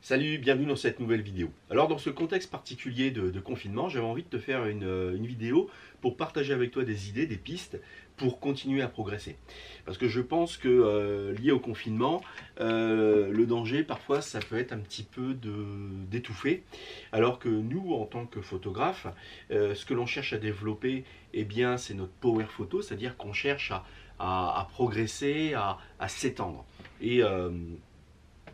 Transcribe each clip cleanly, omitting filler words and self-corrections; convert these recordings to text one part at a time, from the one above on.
Salut, bienvenue dans cette nouvelle vidéo. Alors dans ce contexte particulier de confinement, j'avais envie de te faire une vidéo pour partager avec toi des idées, des pistes pour continuer à progresser. Parce que je pense que lié au confinement, le danger parfois ça peut être un petit peu d'étouffer. Alors que nous en tant que photographe, ce que l'on cherche à développer, eh bien c'est notre power photo, c'est-à-dire qu'on cherche à progresser, à s'étendre. Et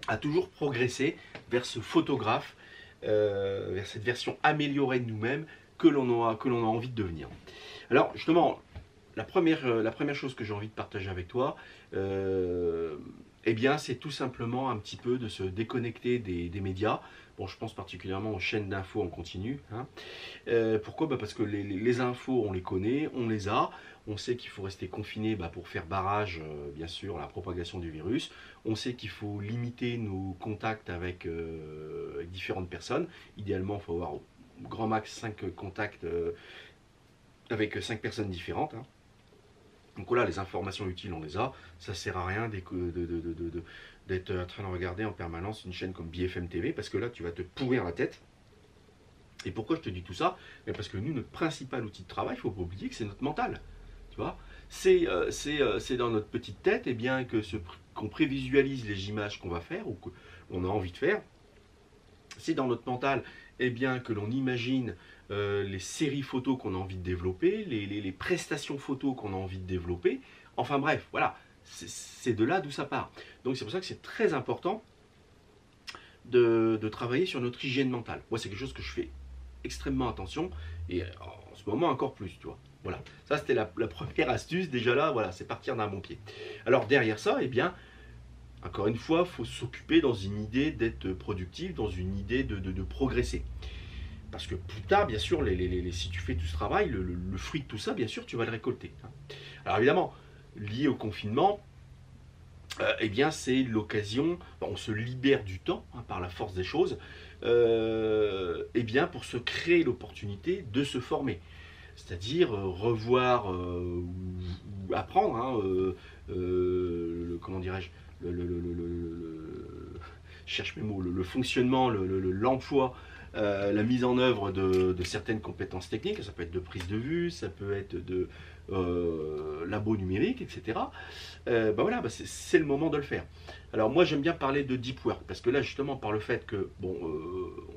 à toujours progresser vers ce photographe, vers cette version améliorée de nous-mêmes que l'on a envie de devenir. Alors justement, la première chose que j'ai envie de partager avec toi, eh bien, c'est tout simplement un petit peu de se déconnecter des médias. Bon, je pense particulièrement aux chaînes d'infos en continu. Hein. Pourquoi? Parce que les infos, on les connaît, on les a. On sait qu'il faut rester confiné pour faire barrage, bien sûr, à la propagation du virus. On sait qu'il faut limiter nos contacts avec différentes personnes. Idéalement, il faut avoir au grand max 5 contacts avec 5 personnes différentes. Hein. Donc voilà, les informations utiles, on les a. Ça ne sert à rien d'être en train de regarder en permanence une chaîne comme BFM TV, parce que là, tu vas te pourrir la tête. Et pourquoi je te dis tout ça? Parce que nous, notre principal outil de travail, il ne faut pas oublier que c'est notre mental. Tu vois, c'est dans notre petite tête bien, qu'on prévisualise les images qu'on va faire ou qu'on a envie de faire. C'est dans notre mental bien, que l'on imagine les séries photos qu'on a envie de développer, les prestations photos qu'on a envie de développer. Enfin bref, voilà, c'est de là d'où ça part. Donc c'est pour ça que c'est très important de travailler sur notre hygiène mentale. Moi, c'est quelque chose que je fais extrêmement attention et en ce moment encore plus, tu vois. Voilà, ça c'était la première astuce. Déjà là, voilà, c'est partir d'un bon pied. Alors derrière ça, bien, encore une fois, il faut s'occuper dans une idée d'être productif, dans une idée de progresser. Parce que plus tard, bien sûr, si tu fais tout ce travail, le fruit de tout ça, bien sûr, tu vas le récolter. Hein. Alors évidemment, lié au confinement, bien c'est l'occasion, on se libère du temps par la force des choses, bien pour se créer l'opportunité de se former. C'est-à-dire revoir ou apprendre, hein, comment dirais-je, je cherche mes mots, le fonctionnement, l'emploi, la mise en œuvre de certaines compétences techniques. Ça peut être de prise de vue, ça peut être de labo numérique, etc. Voilà, c'est le moment de le faire. Alors moi j'aime bien parler de deep work parce que là justement par le fait que bon,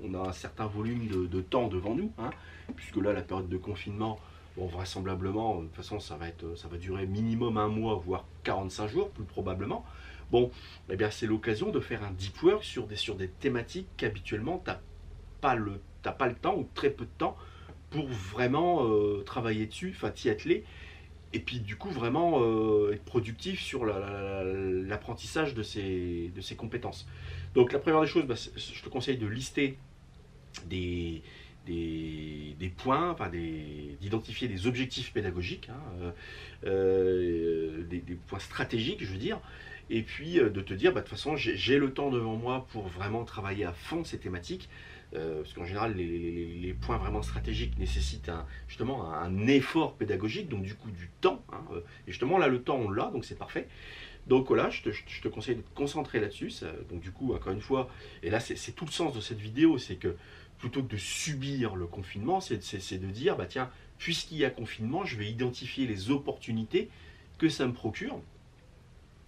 on a un certain volume de temps devant nous, hein, puisque là la période de confinement, bon, vraisemblablement, de toute façon ça va durer minimum un mois voire 45 jours plus probablement. Bon, bien c'est l'occasion de faire un deep work sur des thématiques qu'habituellement t'as pas le temps ou très peu de temps pour vraiment travailler dessus, enfin t'y atteler et puis du coup vraiment être productif sur l'apprentissage de ces compétences. Donc la première des choses, je te conseille de lister des, des points, d'identifier des objectifs pédagogiques, hein, des points stratégiques, je veux dire, et puis de te dire, de toute façon, j'ai le temps devant moi pour vraiment travailler à fond ces thématiques, parce qu'en général, les points vraiment stratégiques nécessitent justement un effort pédagogique, donc du coup du temps, hein, et justement là, le temps, on l'a, donc c'est parfait. Donc voilà, je te conseille de te concentrer là-dessus. Donc du coup, encore une fois, et là c'est tout le sens de cette vidéo, c'est que plutôt que de subir le confinement, c'est de dire, tiens, puisqu'il y a confinement, je vais identifier les opportunités que ça me procure.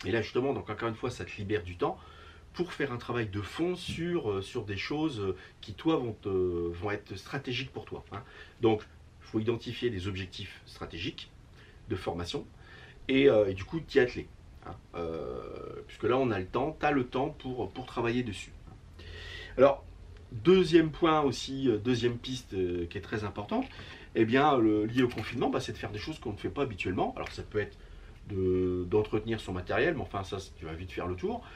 Et là justement, donc encore une fois, ça te libère du temps pour faire un travail de fond sur des choses qui, toi, vont être stratégiques pour toi. Hein. Donc, il faut identifier des objectifs stratégiques de formation et du coup, t'y atteler. Hein. Puisque là, on a le temps, tu as le temps pour travailler dessus. Alors, deuxième point aussi, deuxième piste qui est très importante, lié au confinement, c'est de faire des choses qu'on ne fait pas habituellement. Alors, ça peut être d'entretenir son matériel, mais enfin, ça, tu vas vite faire le tour,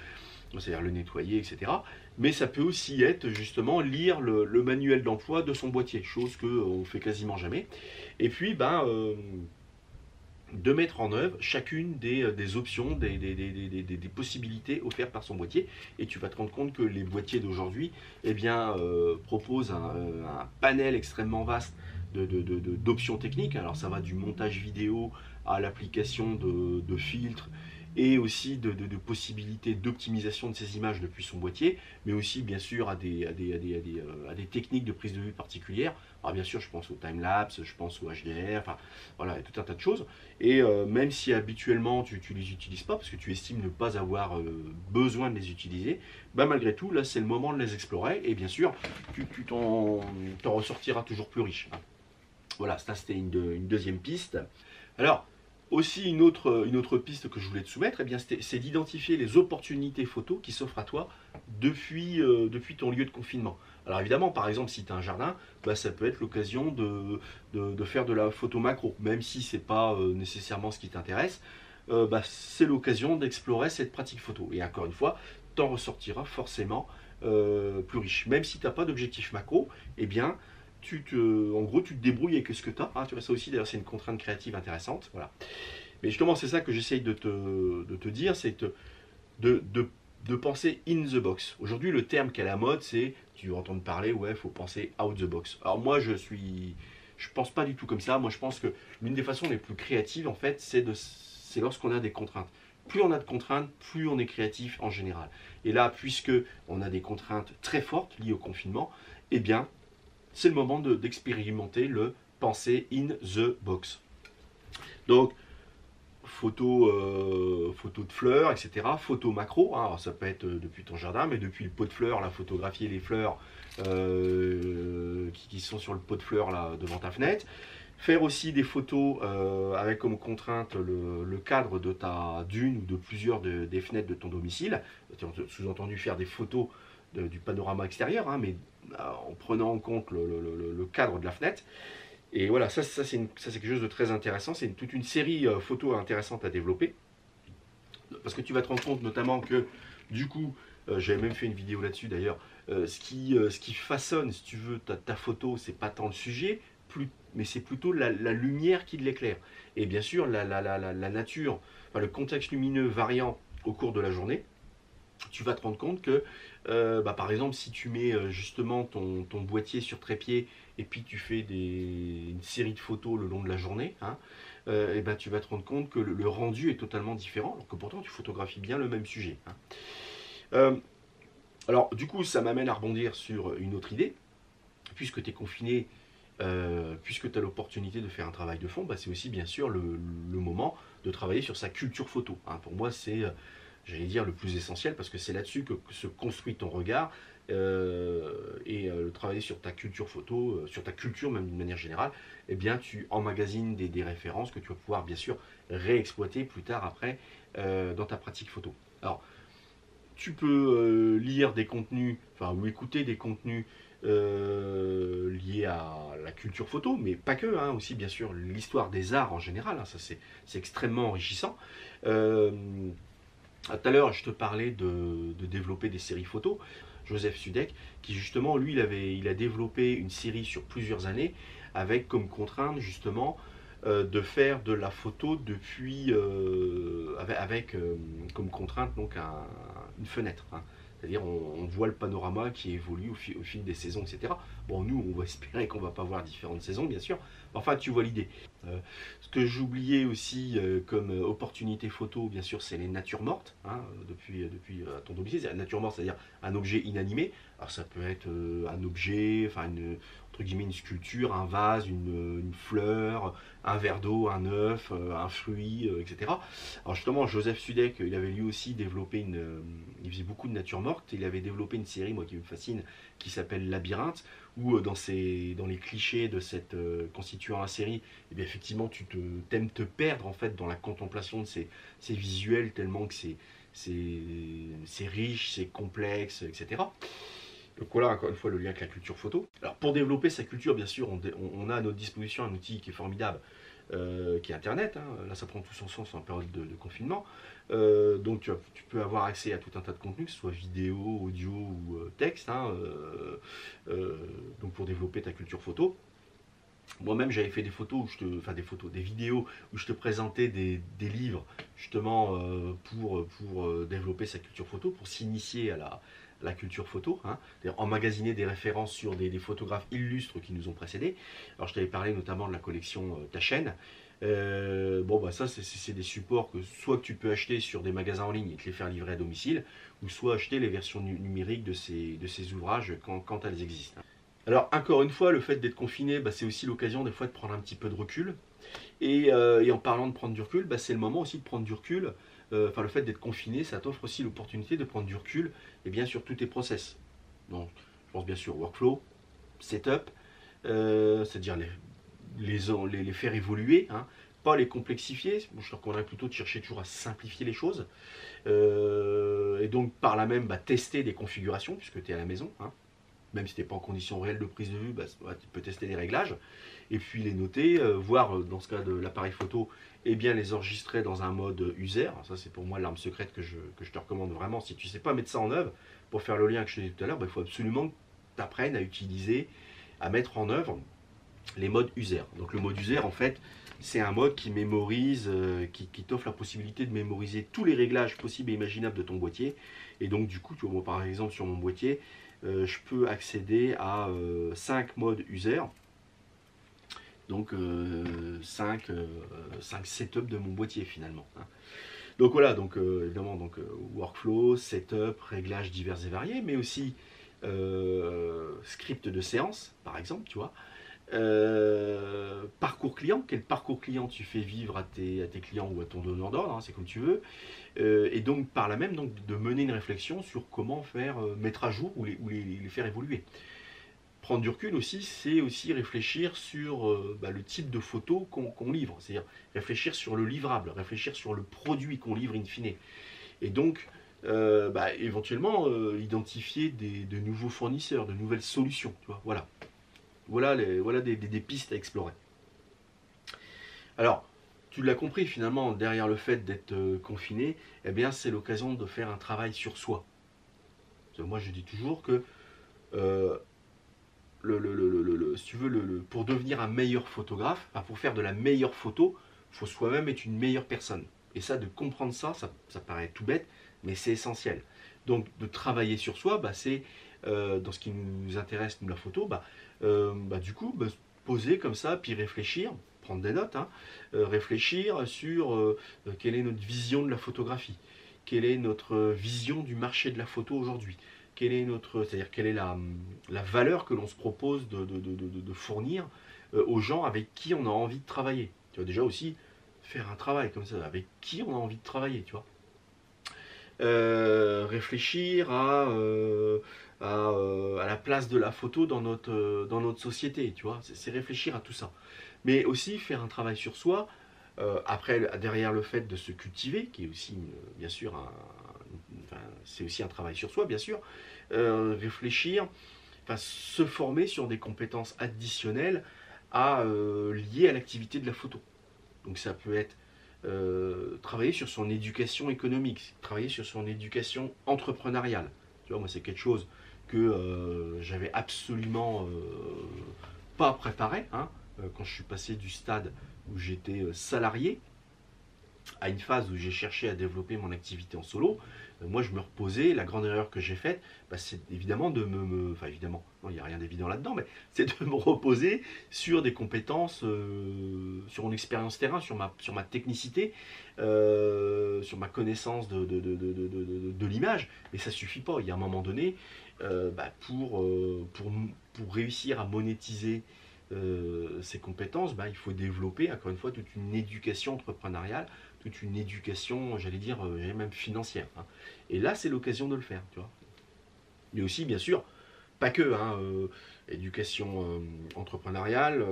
c'est-à-dire le nettoyer, etc. Mais ça peut aussi être justement lire le manuel d'emploi de son boîtier, chose qu'on ne fait quasiment jamais. Et puis, de mettre en œuvre chacune des options, des possibilités offertes par son boîtier. Et tu vas te rendre compte que les boîtiers d'aujourd'hui proposent un panel extrêmement vaste d'options techniques. Alors ça va du montage vidéo à l'application de filtres et aussi de possibilités d'optimisation de ces images depuis son boîtier, mais aussi bien sûr à des techniques de prise de vue particulières. Alors bien sûr, je pense au time-lapse, je pense au HDR, enfin voilà, il y a tout un tas de choses. Et même si habituellement tu ne les utilises pas, parce que tu estimes ne pas avoir besoin de les utiliser, bah, malgré tout, là c'est le moment de les explorer, et bien sûr, tu t'en ressortiras toujours plus riche. Hein. Voilà, ça c'était une deuxième piste. Alors, aussi une autre piste que je voulais te soumettre, eh bien, c'est d'identifier les opportunités photos qui s'offrent à toi depuis ton lieu de confinement. Alors évidemment, par exemple, si tu as un jardin, bah, ça peut être l'occasion de faire de la photo macro, même si ce n'est pas nécessairement ce qui t'intéresse. Bah, c'est l'occasion d'explorer cette pratique photo. Et encore une fois, tu en ressortiras forcément plus riche. Même si tu n'as pas d'objectif macro, eh bien, en gros, tu te débrouilles avec ce que tu as. Hein, tu vois, ça aussi, d'ailleurs, c'est une contrainte créative intéressante. Voilà. Mais justement, c'est ça que j'essaye de te dire, c'est de penser in the box. Aujourd'hui, le terme qui est à la mode, c'est, tu vas entendre parler, ouais, il faut penser out the box. Alors moi, je pense pas du tout comme ça. Moi, je pense que l'une des façons les plus créatives, en fait, c'est lorsqu'on a des contraintes. Plus on a de contraintes, plus on est créatif en général. Et là, puisque on a des contraintes très fortes liées au confinement, eh bien, c'est le moment d'expérimenter le penser in the box. Donc, photo de fleurs, etc. Photo macro, hein, alors ça peut être depuis ton jardin, mais depuis le pot de fleurs, là, photographier les fleurs qui sont sur le pot de fleurs là, devant ta fenêtre. Faire aussi des photos avec comme contrainte le cadre de ta dune ou de plusieurs des fenêtres de ton domicile. Sous-entendu faire des photos du panorama extérieur, hein, mais en prenant en compte le cadre de la fenêtre. Et voilà, ça c'est quelque chose de très intéressant. C'est toute une série photo intéressante à développer. Parce que tu vas te rendre compte notamment que, du coup, j'avais même fait une vidéo là-dessus d'ailleurs, ce qui façonne, si tu veux, ta photo, c'est pas tant le sujet, mais c'est plutôt la lumière qui l'éclaire. Et bien sûr, la nature, enfin, le contexte lumineux variant au cours de la journée, tu vas te rendre compte que, par exemple, si tu mets justement ton boîtier sur trépied et puis tu fais une série de photos le long de la journée, hein, et ben, tu vas te rendre compte que le rendu est totalement différent, alors que pourtant tu photographies bien le même sujet. Hein. Alors, du coup, ça m'amène à rebondir sur une autre idée. Puisque tu es confiné, puisque tu as l'opportunité de faire un travail de fond, bah, c'est aussi bien sûr le moment de travailler sur sa culture photo. Hein. Pour moi, c'est j'allais dire le plus essentiel parce que c'est là-dessus que se construit ton regard travailler sur ta culture photo, sur ta culture même d'une manière générale, eh bien tu emmagasines des références que tu vas pouvoir bien sûr réexploiter plus tard après dans ta pratique photo. Alors tu peux lire des contenus, enfin ou écouter des contenus liés à la culture photo, mais pas que, hein, aussi bien sûr l'histoire des arts en général, hein, ça c'est extrêmement enrichissant. Tout à l'heure, je te parlais de développer des séries photos. Joseph Sudek, qui justement, lui, il a développé une série sur plusieurs années avec comme contrainte justement de faire de la photo depuis avec comme contrainte donc une fenêtre. Hein. C'est-à-dire on voit le panorama qui évolue au fil des saisons, etc. Bon, nous, on va espérer qu'on ne va pas voir différentes saisons, bien sûr. Enfin, tu vois l'idée. Ce que j'oubliais aussi comme opportunité photo, bien sûr, c'est les natures mortes, hein, depuis ton domicile. C'est la nature morte, c'est-à-dire un objet inanimé. Alors ça peut être un objet, enfin entre guillemets une sculpture, un vase, une fleur, un verre d'eau, un œuf, un fruit, etc. Alors justement, Joseph Sudek, il avait lui aussi développé il faisait beaucoup de nature morte. Il avait développé une série, moi qui me fascine, qui s'appelle Labyrinthe, où dans les clichés de cette constituant la série, eh bien, effectivement, tu t'aimes te perdre en fait dans la contemplation de ces visuels tellement que c'est riche, c'est complexe, etc. Donc voilà, encore une fois, le lien avec la culture photo. Alors pour développer sa culture, bien sûr, on a à notre disposition un outil qui est formidable, qui est Internet. Hein. Là, ça prend tout son sens en période de confinement. Donc tu peux avoir accès à tout un tas de contenus, que ce soit vidéo, audio ou texte, hein, donc pour développer ta culture photo. Moi-même, j'avais fait des photos, des vidéos où je te présentais des livres justement pour développer sa culture photo, pour s'initier à la culture photo, hein, emmagasiner des références sur des photographes illustres qui nous ont précédés. Alors je t'avais parlé notamment de la collection Ta chaîne, Bon, bah ça, c'est des supports que soit que tu peux acheter sur des magasins en ligne et te les faire livrer à domicile, ou soit acheter les versions numériques de ces ouvrages quand elles existent. Alors, encore une fois, le fait d'être confiné, bah, c'est aussi l'occasion des fois de prendre un petit peu de recul. Et en parlant de prendre du recul, bah, c'est le moment aussi de prendre du recul. Enfin, le fait d'être confiné, ça t'offre aussi l'opportunité de prendre du recul, et bien sur tous tes process. Donc, je pense bien sûr workflow, setup, c'est-à-dire les faire évoluer, hein, pas les complexifier. Je te recommanderais plutôt de chercher toujours à simplifier les choses. Et donc, par là même, bah, tester des configurations, puisque tu es à la maison, hein. Même si tu n'es pas en condition réelle de prise de vue, bah, tu peux tester les réglages et puis les noter, voir dans ce cas de l'appareil photo, et bien les enregistrer dans un mode user. Alors ça, c'est pour moi l'arme secrète que je te recommande vraiment. Si tu ne sais pas mettre ça en œuvre, pour faire le lien que je te disais tout à l'heure, bah, il faut absolument que tu apprennes à utiliser, à mettre en œuvre les modes user. Donc le mode user, en fait, c'est un mode qui mémorise, qui t'offre la possibilité de mémoriser tous les réglages possibles et imaginables de ton boîtier. Et donc du coup, tu vois, moi, par exemple sur mon boîtier, je peux accéder à 5 modes user. Donc 5 setups de mon boîtier finalement, hein. Donc voilà, donc évidemment donc, workflow, setup, réglages divers et variés, mais aussi script de séance, par exemple, tu vois. Parcours client, quel parcours client tu fais vivre à tes clients ou à ton donneur d'ordre, hein, c'est comme tu veux. Et donc par là même donc, de mener une réflexion sur comment faire mettre à jour ou les faire évoluer. Prendre du recul aussi, c'est aussi réfléchir sur bah, le type de photo qu'on livre, c'est-à-dire réfléchir sur le livrable, réfléchir sur le produit qu'on livre in fine. Et donc, bah, éventuellement, identifier de nouveaux fournisseurs, de nouvelles solutions. Tu vois, voilà, voilà des pistes à explorer. Alors, tu l'as compris finalement, derrière le fait d'être confiné, eh bien, c'est l'occasion de faire un travail sur soi. Moi, je dis toujours que euh, si tu veux, pour devenir un meilleur photographe, enfin, pour faire de la meilleure photo, il faut soi-même être une meilleure personne. Et ça, de comprendre ça paraît tout bête, mais c'est essentiel. Donc, de travailler sur soi, bah, c'est, dans ce qui nous intéresse, nous, la photo, bah, du coup, bah, se poser comme ça, puis réfléchir, prendre des notes, hein, réfléchir sur quelle est notre vision de la photographie, quelle est notre vision du marché de la photo aujourd'hui, c'est-à-dire quelle est la valeur que l'on se propose de fournir aux gens avec qui on a envie de travailler. Tu vois, déjà aussi faire un travail comme ça, avec qui on a envie de travailler, tu vois. Réfléchir à la place de la photo dans notre société, tu vois. C'est réfléchir à tout ça. Mais aussi faire un travail sur soi, après, derrière le fait de se cultiver, qui est aussi, bien sûr, enfin, c'est aussi un travail sur soi, bien sûr, réfléchir, enfin, se former sur des compétences additionnelles liées à l'activité de la photo. Donc ça peut être travailler sur son éducation économique, travailler sur son éducation entrepreneuriale. Tu vois, moi c'est quelque chose que j'avais absolument pas préparé, hein, quand je suis passé du stade où j'étais salarié à une phase où j'ai cherché à développer mon activité en solo. Moi je me reposais, la grande erreur que j'ai faite, bah, c'est évidemment enfin évidemment, non, il n'y a rien d'évident là-dedans, mais c'est de me reposer sur des compétences, sur mon expérience terrain, sur ma technicité, sur ma connaissance de l'image, mais ça suffit pas. Il y a un moment donné, bah, pour réussir à monétiser ces compétences, bah, il faut développer, encore une fois, toute une éducation entrepreneuriale, toute une éducation, j'allais dire, même financière, hein. Et là, c'est l'occasion de le faire, tu vois. Mais aussi, bien sûr, pas que, hein, éducation entrepreneuriale,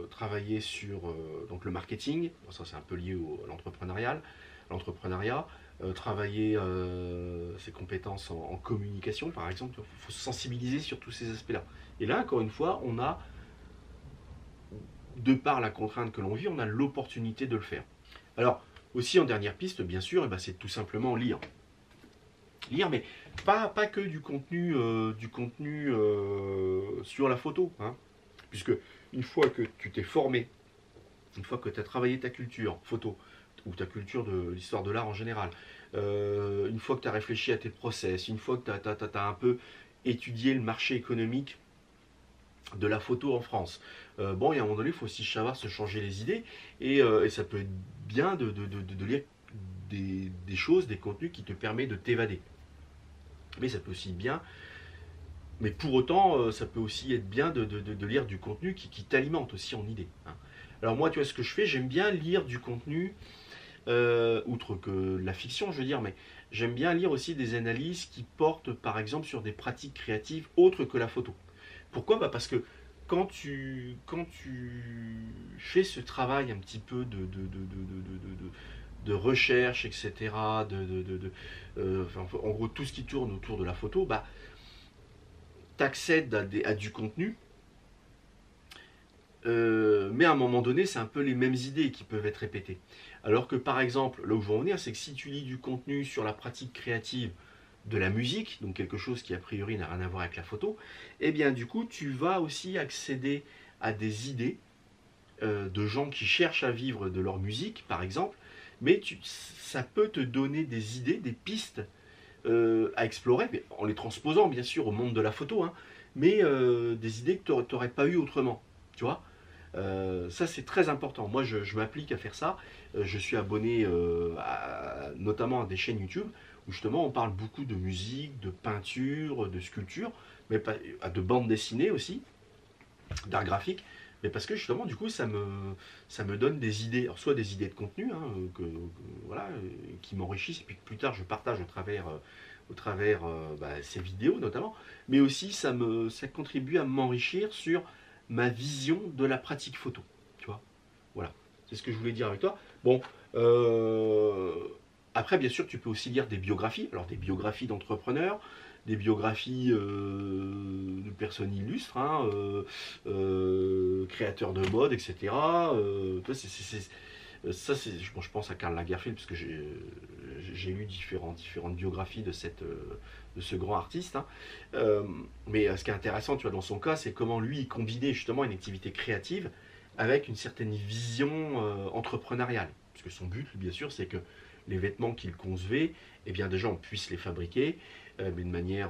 travailler sur donc le marketing, bon, ça c'est un peu lié à l'entrepreneuriat, travailler ses compétences en communication, par exemple, il faut se sensibiliser sur tous ces aspects-là. Et là, encore une fois, on a, de par la contrainte que l'on vit, on a l'opportunité de le faire. Alors, aussi en dernière piste, bien sûr, eh ben, c'est tout simplement lire. Lire, mais pas que du contenu sur la photo, hein, puisque une fois que tu t'es formé, une fois que tu as travaillé ta culture photo, ou ta culture de l'histoire de l'art en général, une fois que tu as réfléchi à tes process, une fois que tu as un peu étudié le marché économique de la photo en France. Bon, il y a un moment donné, il faut aussi savoir se changer les idées, et ça peut être bien de lire des choses, des contenus qui te permettent de t'évader. Mais ça peut aussi bien, mais pour autant, ça peut aussi être bien de lire du contenu qui t'alimente aussi en idées, hein. Alors moi, tu vois ce que je fais, j'aime bien lire du contenu, outre que la fiction, je veux dire, mais j'aime bien lire aussi des analyses qui portent par exemple sur des pratiques créatives autres que la photo. Pourquoi? Bah parce que quand tu fais ce travail un petit peu de recherche, etc., enfin, en gros tout ce qui tourne autour de la photo, bah, tu accèdes à du contenu, mais à un moment donné, c'est un peu les mêmes idées qui peuvent être répétées. Alors que par exemple, là où je veux en venir, c'est que si tu lis du contenu sur la pratique créative de la musique, donc quelque chose qui a priori n'a rien à voir avec la photo, eh bien du coup, tu vas aussi accéder à des idées de gens qui cherchent à vivre de leur musique, par exemple, mais ça peut te donner des idées, des pistes à explorer, mais en les transposant bien sûr au monde de la photo, hein, mais des idées que tu n'aurais pas eues autrement, tu vois. Ça c'est très important. Moi je m'applique à faire ça. Je suis abonné notamment à des chaînes YouTube où justement on parle beaucoup de musique, de peinture, de sculpture, mais pas, de bande dessinée aussi, d'art graphique. Mais parce que justement du coup ça me donne des idées, alors soit des idées de contenu, hein, voilà, qui m'enrichissent et puis que plus tard je partage au travers ces vidéos notamment, mais aussi ça contribue à m'enrichir sur ma vision de la pratique photo, tu vois. Voilà, c'est ce que je voulais dire avec toi. Bon, après bien sûr tu peux aussi lire des biographies, alors des biographies d'entrepreneurs, des biographies de personnes illustres, hein, créateurs de mode, etc. Ça, je pense à Karl Lagerfeld, parce que j'ai lu différentes biographies de ce grand artiste, hein. Mais ce qui est intéressant, tu vois, dans son cas, c'est comment lui il combinait justement une activité créative avec une certaine vision entrepreneuriale. Parce que son but, bien sûr, c'est que les vêtements qu'il concevait, eh bien déjà on puisse les fabriquer, mais de manière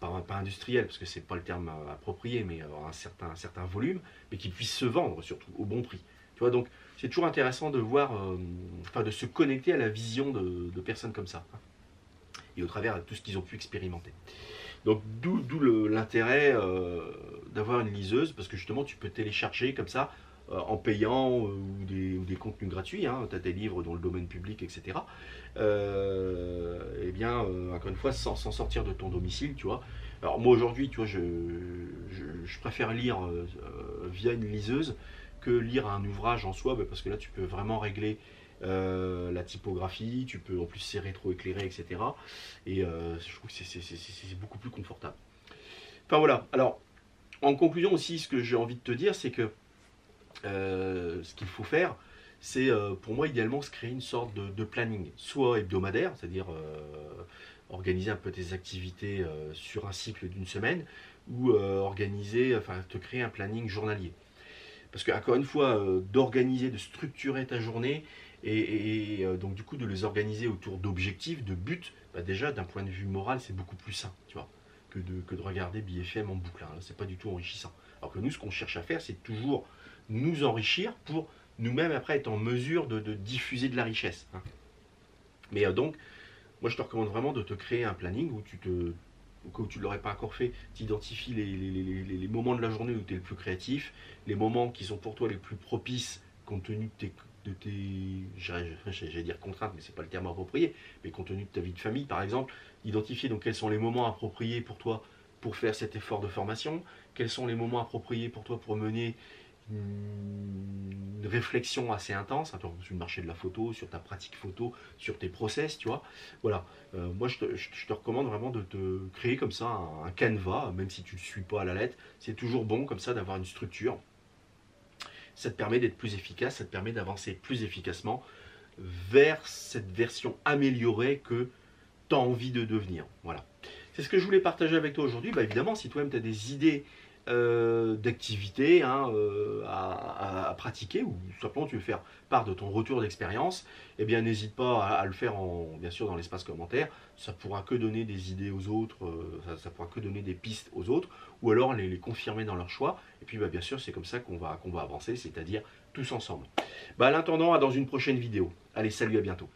pas industrielle, parce que c'est pas le terme approprié, mais un certain volume, mais qu'ils puissent se vendre surtout au bon prix. Tu vois, donc c'est toujours intéressant de voir, enfin de se connecter à la vision de personnes comme ça, hein, et au travers de tout ce qu'ils ont pu expérimenter. Donc d'où l'intérêt d'avoir une liseuse, parce que justement tu peux télécharger comme ça en payant ou des contenus gratuits, hein, tu as des livres dans le domaine public, etc. Et bien, encore une fois, sans sortir de ton domicile, tu vois. Alors moi aujourd'hui, tu vois, je préfère lire via une liseuse que lire un ouvrage en soi, parce que là tu peux vraiment régler la typographie, tu peux en plus c'est rétro-éclairé, etc. Et je trouve que c'est beaucoup plus confortable. Enfin voilà, alors en conclusion aussi, ce que j'ai envie de te dire, c'est que ce qu'il faut faire, c'est pour moi idéalement se créer une sorte de planning, soit hebdomadaire, c'est-à-dire organiser un peu tes activités sur un cycle d'une semaine, ou enfin te créer un planning journalier. Parce que, encore une fois, d'organiser, de structurer ta journée, et donc du coup de les organiser autour d'objectifs, de buts, bah déjà d'un point de vue moral, c'est beaucoup plus sain, tu vois, que de regarder BFM en boucle, hein. C'est pas du tout enrichissant. Alors que nous, ce qu'on cherche à faire, c'est toujours nous enrichir pour nous-mêmes après être en mesure de diffuser de la richesse, hein. Mais donc, moi je te recommande vraiment de te créer un planning où au cas où tu ne l'aurais pas encore fait, tu identifies les moments de la journée où tu es le plus créatif, les moments qui sont pour toi les plus propices compte tenu de tes j'allais dire contraintes, mais c'est pas le terme approprié, mais compte tenu de ta vie de famille par exemple, identifier donc quels sont les moments appropriés pour toi pour faire cet effort de formation, quels sont les moments appropriés pour toi pour mener une réflexion assez intense, hein, sur le marché de la photo, sur ta pratique photo, sur tes process, tu vois. Voilà. Moi, je te recommande vraiment de te créer comme ça un canevas, même si tu ne le suis pas à la lettre. C'est toujours bon comme ça d'avoir une structure. Ça te permet d'être plus efficace, ça te permet d'avancer plus efficacement vers cette version améliorée que tu as envie de devenir. Voilà. C'est ce que je voulais partager avec toi aujourd'hui. Bah, évidemment, si toi-même tu as des idées d'activités hein, à pratiquer, ou tout simplement tu veux faire part de ton retour d'expérience, eh bien n'hésite pas à le faire bien sûr dans l'espace commentaire. Ça pourra que donner des idées aux autres, ça pourra que donner des pistes aux autres, ou alors les confirmer dans leur choix. Et puis bien sûr c'est comme ça qu'on va avancer, c'est-à-dire tous ensemble. En attendant, dans une prochaine vidéo. Allez, salut, à bientôt.